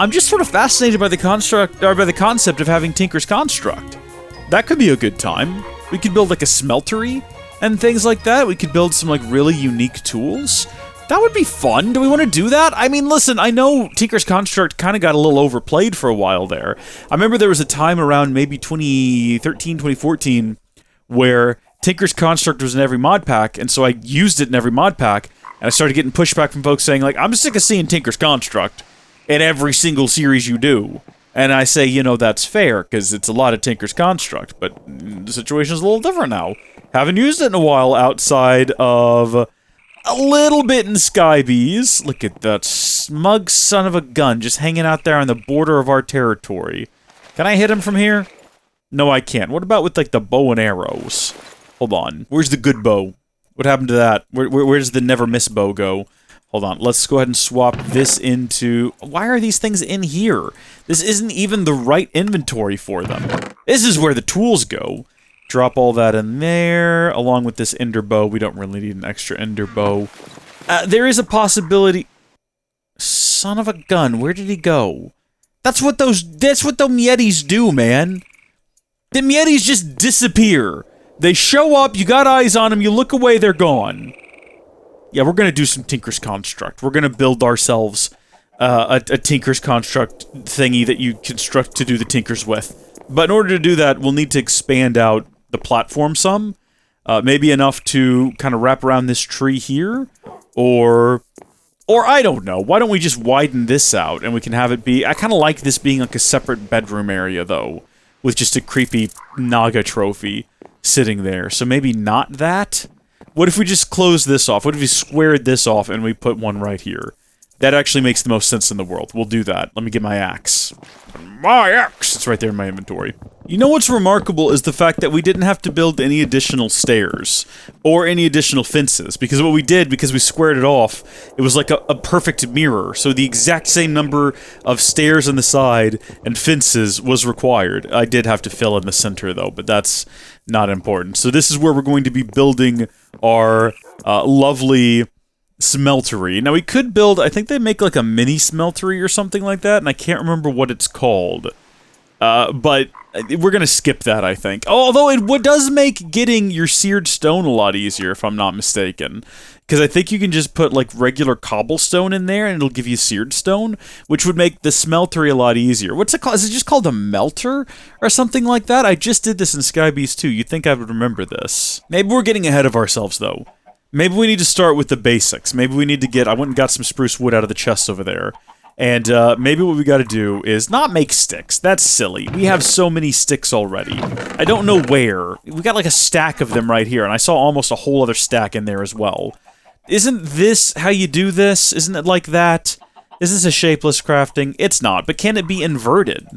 I'm just sort of fascinated by the concept of having Tinker's Construct. That could be a good time. We could build like a smeltery and things like that. We could build some like really unique tools. That would be fun. Do we want to do that? I mean, listen, I know Tinker's Construct kind of got a little overplayed for a while there. I remember there was a time around maybe 2013, 2014 where Tinker's Construct was in every mod pack, and so I used it in every mod pack, and I started getting pushback from folks saying, like, I'm sick of seeing Tinker's Construct in every single series you do. And I say, you know, that's fair, because it's a lot of Tinker's Construct, but the situation's a little different now. Haven't used it in a while outside of a little bit in Skybees. Look at that smug son of a gun just hanging out there on the border of our territory. Can I hit him from here? No, I can't. What about with, like, the bow and arrows? Hold on. Where's the good bow? What happened to that? Where does the never miss bow go? Hold on. Let's go ahead and swap this into... Why are these things in here? This isn't even the right inventory for them. This is where the tools go. Drop all that in there, along with this ender bow. We don't really need an extra ender bow. There is a possibility... Son of a gun, where did he go? That's what them Yetis do, man. The Yetis just disappear. They show up, you got eyes on them, you look away, they're gone. Yeah, we're gonna do some Tinker's Construct. We're gonna build ourselves a Tinker's Construct thingy that you construct to do the Tinkers with. But in order to do that, we'll need to expand out the platform some. Maybe enough to kind of wrap around this tree here. Or I don't know. Why don't we just widen this out and we can have it be... I kind of like this being like a separate bedroom area, though. With just a creepy Naga trophy sitting there. So maybe not that? What if we just close this off? What if we squared this off and we put one right here? That actually makes the most sense in the world. We'll do that. Let me get my axe. My axe! It's right there in my inventory. You know what's remarkable is the fact that we didn't have to build any additional stairs. Or any additional fences. Because what we did, because we squared it off, it was like a perfect mirror. So the exact same number of stairs on the side and fences was required. I did have to fill in the center, though, but that's not important. So this is where we're going to be building our lovely... smeltery. Now we could build, I think they make like a mini smeltery or something like that, and I can't remember what it's called. But we're gonna skip that, I think. Although it does make getting your seared stone a lot easier, if I'm not mistaken. Because I think you can just put like regular cobblestone in there and it'll give you seared stone, which would make the smeltery a lot easier. What's it called? Is it just called a melter or something like that? I just did this in Skybeast too. You'd think I would remember this. Maybe we're getting ahead of ourselves though. Maybe we need to start with the basics. Maybe we need to get... I went and got some spruce wood out of the chest over there. And maybe what we gotta do is not make sticks. That's silly. We have so many sticks already. I don't know where. We got like a stack of them right here, and I saw almost a whole other stack in there as well. Isn't this how you do this? Isn't it like that? Is this a shapeless crafting? It's not, but can it be inverted?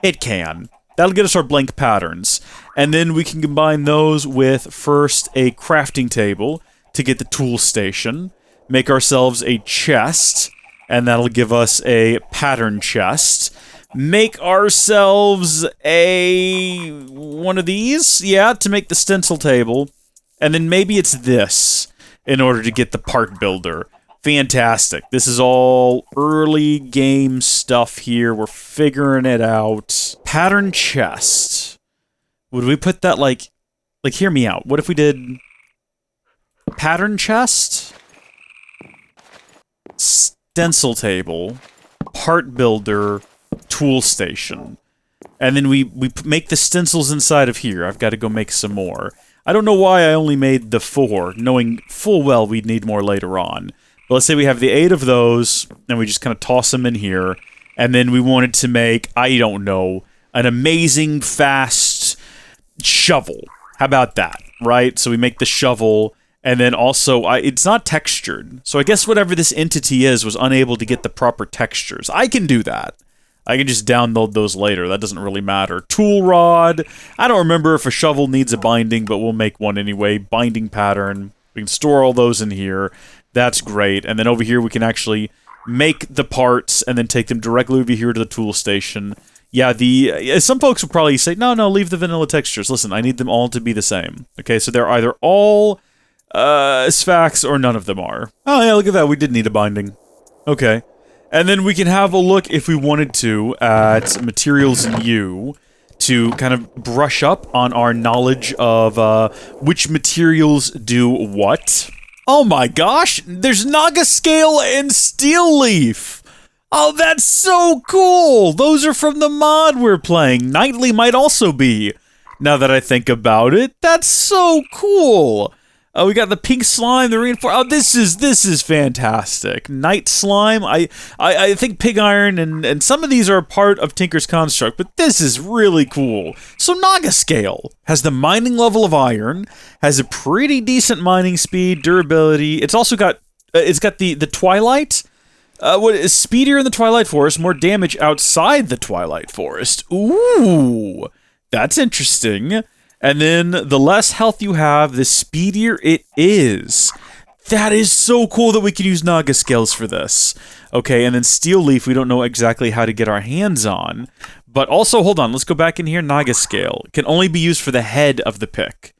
It can. That'll get us our blank patterns. And then we can combine those with, first, a crafting table to get the tool station, make ourselves a chest, and that'll give us a pattern chest. Make ourselves one of these, yeah, to make the stencil table, and then maybe it's this in order to get the part builder. Fantastic. This is all early game stuff here. We're figuring it out. Pattern chest. Would we put that like hear me out. What if we did pattern chest, stencil table, part builder, tool station, and then we make the stencils inside of here. I've got to go make some more. I don't know why I only made the 4, knowing full well we'd need more later on. But let's say we have the 8 of those, and we just kind of toss them in here, and then we wanted to make, I don't know, an amazing fast shovel. How about that, right? So we make the shovel. And then also, it's not textured. So I guess whatever this entity is was unable to get the proper textures. I can do that. I can just download those later. That doesn't really matter. Tool rod. I don't remember if a shovel needs a binding, but we'll make one anyway. Binding pattern. We can store all those in here. That's great. And then over here, we can actually make the parts and then take them directly over here to the tool station. Yeah, some folks will probably say, no, leave the vanilla textures. Listen, I need them all to be the same. Okay, so they're either all... Sphax, or none of them are. Oh yeah, look at that, we did need a binding. Okay. And then we can have a look, if we wanted to, at materials in U to kind of brush up on our knowledge of which materials do what. Oh my gosh, there's Naga Scale and Steel Leaf. Oh, that's so cool. Those are from the mod we're playing. Nightly might also be, now that I think about it. That's so cool. We got the pink slime, the reinforced. Oh, this is fantastic. Night slime. I think pig iron and some of these are a part of Tinker's Construct, but this is really cool. So Naga Scale has the mining level of iron, has a pretty decent mining speed, durability. It's also got the Twilight. What is speedier in the Twilight Forest, more damage outside the Twilight Forest. Ooh, that's interesting. And then the less health you have, the speedier it is. That is so cool that we can use Naga Scales for this. Okay, and then Steel Leaf, we don't know exactly how to get our hands on. But also, hold on, let's go back in here. Naga Scale can only be used for the head of the pick,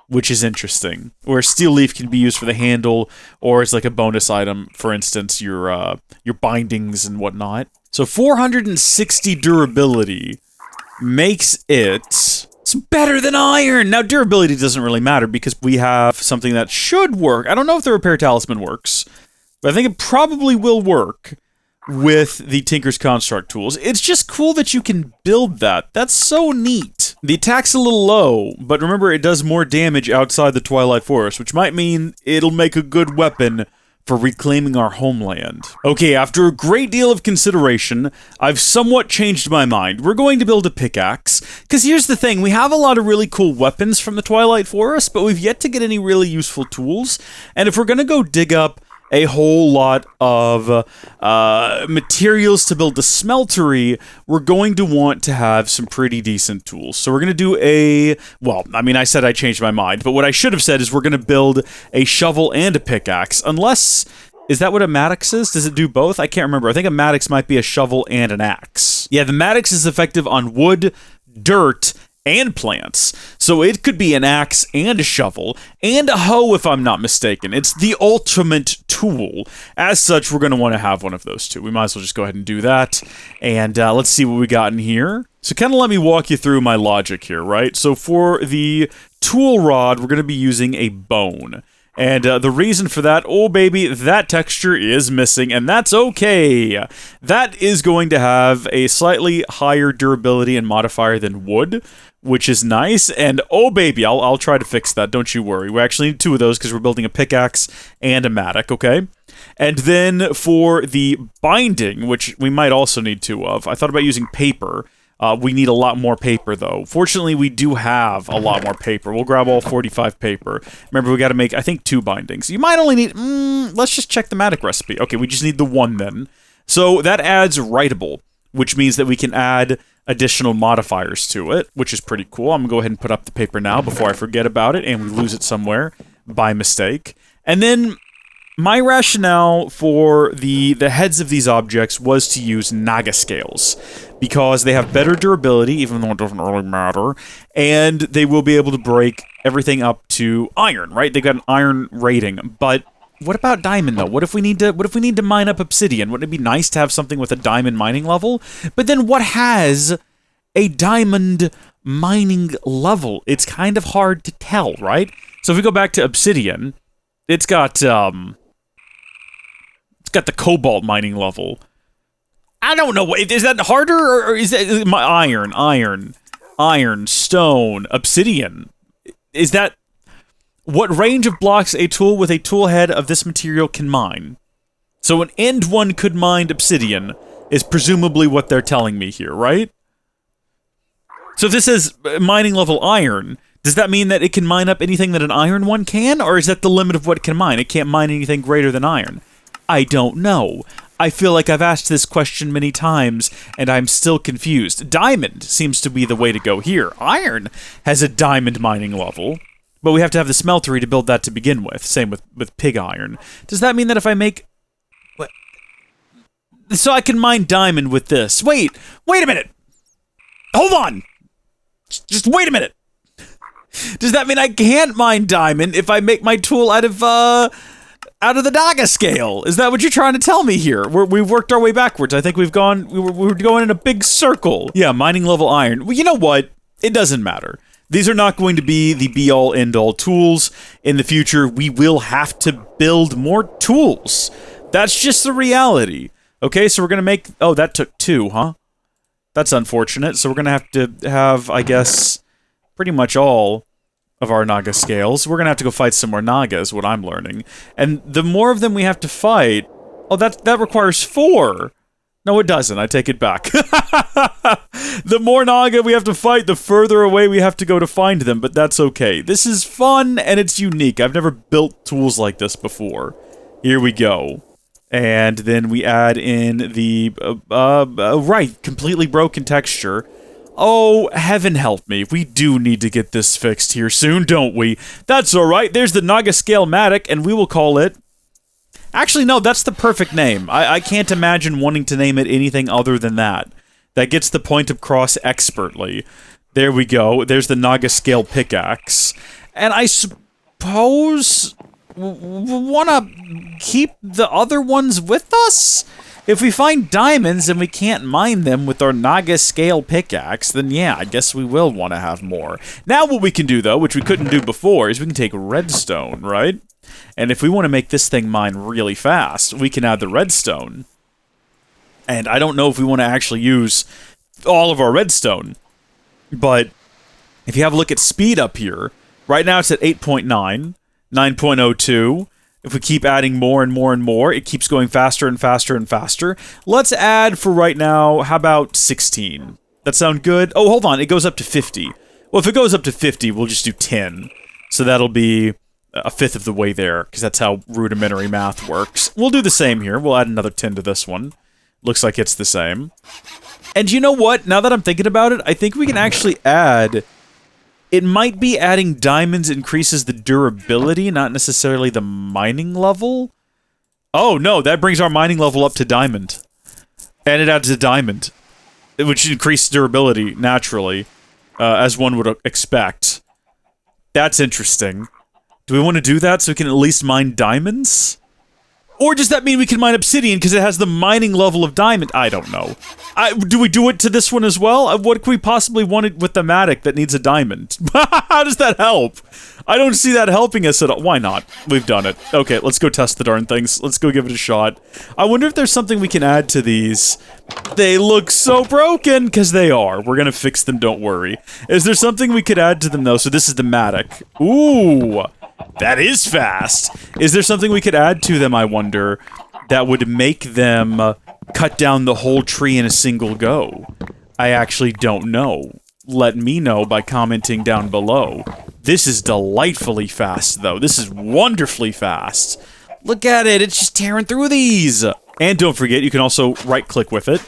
which is interesting. Where Steel Leaf can be used for the handle, or as like a bonus item, for instance, your bindings and whatnot. So 460 durability makes it... It's better than iron! Now, durability doesn't really matter because we have something that should work. I don't know if the Repair Talisman works, but I think it probably will work with the Tinker's Construct tools. It's just cool that you can build that. That's so neat. The attack's a little low, but remember it does more damage outside the Twilight Forest, which might mean it'll make a good weapon for reclaiming our homeland. Okay, after a great deal of consideration, I've somewhat changed my mind. We're going to build a pickaxe, because here's the thing, we have a lot of really cool weapons from the Twilight Forest, but we've yet to get any really useful tools, and if we're gonna go dig up a whole lot of materials to build the smeltery, we're going to want to have some pretty decent tools. So we're going to do well, I mean, I said I changed my mind, but what I should have said is we're going to build a shovel and a pickaxe, unless... Is that what a Mattock is? Does it do both? I can't remember. I think a Mattock might be a shovel and an axe. Yeah, the Mattock is effective on wood, dirt, and plants. So it could be an axe and a shovel and a hoe if I'm not mistaken. It's the ultimate tool. As such, we're going to want to have one of those two. We might as well just go ahead and do that. And let's see what we got in here. So kind of let me walk you through my logic here, right? So for the tool rod, we're going to be using a bone. And the reason for that, oh baby, that texture is missing, and that's okay. That is going to have a slightly higher durability and modifier than wood, which is nice, and oh baby, I'll try to fix that, don't you worry. We actually need two of those because we're building a pickaxe and a mattock, okay? And then for the binding, which we might also need two of, I thought about using paper. We need a lot more paper, though. Fortunately, we do have a lot more paper. We'll grab all 45 paper. Remember, we got to make, I think, 2 bindings. You might only need... let's just check the Mattock recipe. Okay, we just need the 1, then. So that adds writable, which means that we can add additional modifiers to it, which is pretty cool. I'm going to go ahead and put up the paper now before I forget about it, and we lose it somewhere by mistake. And then... my rationale for the heads of these objects was to use Naga Scales, because they have better durability, even though it doesn't really matter, and they will be able to break everything up to iron, right? They've got an iron rating, but what about diamond, though? What if we need to mine up obsidian? Wouldn't it be nice to have something with a diamond mining level? But then what has a diamond mining level? It's kind of hard to tell, right? So if we go back to obsidian, it's got the cobalt mining level. I don't know. Is that harder, or is that my iron, stone, obsidian? Is that what range of blocks a tool with a tool head of this material can mine? So an end one could mine obsidian is presumably what they're telling me here, right? So if this is mining level iron, does that mean that it can mine up anything that an iron one can, or is that the limit of what it can mine? It can't mine anything greater than iron. I don't know. I feel like I've asked this question many times, and I'm still confused. Diamond seems to be the way to go here. Iron has a diamond mining level, but we have to have the smeltery to build that to begin with. Same with pig iron. Does that mean that if I make... what? So I can mine diamond with this. Wait a minute! Hold on! Just wait a minute! Does that mean I can't mine diamond if I make my tool out of out of the Naga scale. Is that what you're trying to tell me here? We've worked our way backwards. I think we're going in a big circle. Yeah, mining level iron. Well, you know what? It doesn't matter. These are not going to be the be-all, end-all tools. In the future, we will have to build more tools. That's just the reality. Okay, so we're going to make... Oh, that took 2, huh? That's unfortunate. So we're going to have, I guess, pretty much all of our Naga scales. We're going to have to go fight some more Naga, is what I'm learning. And the more of them we have to fight... Oh, that requires 4. No, it doesn't. I take it back. The more Naga we have to fight, the further away we have to go to find them, but that's okay. This is fun, and it's unique. I've never built tools like this before. Here we go. And then we add in the... right, completely broken texture. Oh, heaven help me. We do need to get this fixed here soon, don't we? That's alright. There's the Naga Scale Mattock, and we will call it... Actually, no, that's the perfect name. I can't imagine wanting to name it anything other than that. That gets the point across expertly. There we go. There's the Naga Scale Pickaxe. And I suppose... want to keep the other ones with us? If we find diamonds and we can't mine them with our Naga Scale Pickaxe, then yeah, I guess we will want to have more. Now what we can do, though, which we couldn't do before, is we can take redstone, right? And if we want to make this thing mine really fast, we can add the redstone. And I don't know if we want to actually use all of our redstone, but if you have a look at speed up here, right now it's at 8.9, 9.02. If we keep adding more and more and more, it keeps going faster and faster and faster. Let's add, for right now, how about 16? That sound good? Oh, hold on, it goes up to 50. Well, if it goes up to 50, we'll just do 10. So that'll be a fifth of the way there, because that's how rudimentary math works. We'll do the same here. We'll add another 10 to this one. Looks like it's the same. And you know what? Now that I'm thinking about it, I think we can actually add... It might be adding diamonds increases the durability, not necessarily the mining level. Oh, no, that brings our mining level up to diamond. And it adds a diamond, which increases durability, naturally, as one would expect. That's interesting. Do we want to do that so we can at least mine diamonds? Or does that mean we can mine obsidian because it has the mining level of diamond? I don't know. Do we do it to this one as well? What could we possibly want it with the Mattock that needs a diamond? How does that help? I don't see that helping us at all. Why not? We've done it. Okay, let's go test the darn things. Let's go give it a shot. I wonder if there's something we can add to these. They look so broken, because they are. We're gonna fix them, don't worry. Is there something we could add to them, though? So this is the Mattock. Ooh! That is fast! Is there something we could add to them, I wonder, that would make them cut down the whole tree in a single go? I actually don't know. Let me know by commenting down below. This is delightfully fast, though. This is wonderfully fast. Look at it, it's just tearing through these! And don't forget, you can also right-click with it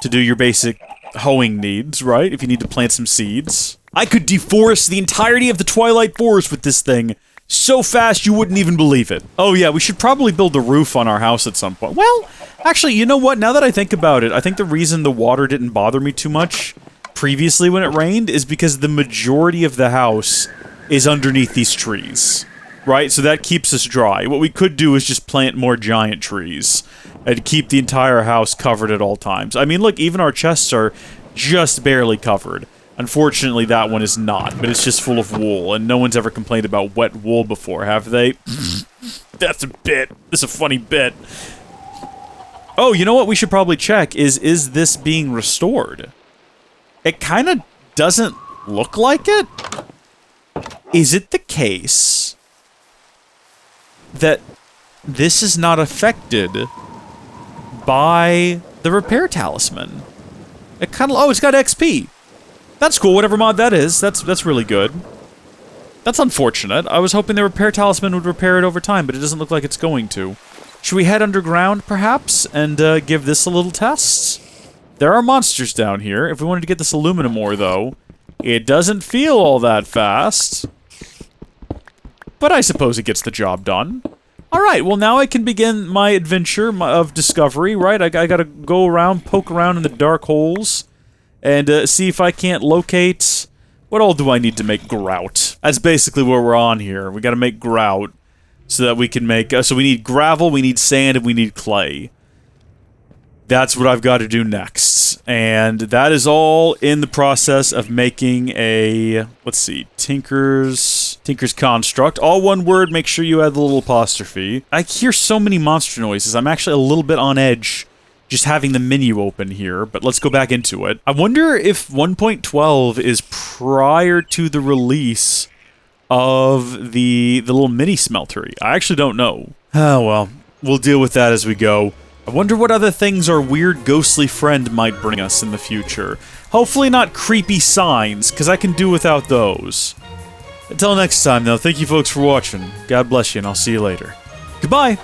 to do your basic hoeing needs, right? If you need to plant some seeds. I could deforest the entirety of the Twilight Forest with this thing. So fast you wouldn't even believe it. Oh yeah, we should probably build a roof on our house at some point. Well, actually, you know what? Now that I think about it, I think the reason the water didn't bother me too much previously when it rained is because the majority of the house is underneath these trees. Right? So that keeps us dry. What we could do is just plant more giant trees and keep the entire house covered at all times. I mean, look, even our chests are just barely covered. Unfortunately, that one is not, but it's just full of wool, and no one's ever complained about wet wool before, have they? That's a bit. That's a funny bit. Oh, you know what we should probably check is this being restored? It kind of doesn't look like it. Is it the case that this is not affected by the repair talisman? It kind of... Oh, it's got XP. That's cool, whatever mod that is. That's really good. That's unfortunate. I was hoping the repair talisman would repair it over time, but it doesn't look like it's going to. Should we head underground, perhaps, and give this a little test? There are monsters down here. If we wanted to get this aluminum ore, though, it doesn't feel all that fast. But I suppose it gets the job done. Alright, well now I can begin my adventure of discovery, right? I gotta go around, poke around in the dark holes, and see if I can't locate... What all do I need to make grout? That's basically where we're on here. We gotta make grout. so that we can make... so we need gravel, we need sand, and we need clay. That's what I've got to do next. And that is all in the process of making a... let's see, Tinker's Construct. All one word, make sure you add the little apostrophe. I hear so many monster noises. I'm actually a little bit on edge just having the menu open here, but let's go back into it. I wonder if 1.12 is prior to the release of the little mini smeltery. I actually don't know. Oh well, we'll deal with that as we go. I wonder what other things our weird ghostly friend might bring us in the future. Hopefully not creepy signs, because I can do without those. Until next time though, thank you folks for watching. God bless you, and I'll see you later. Goodbye!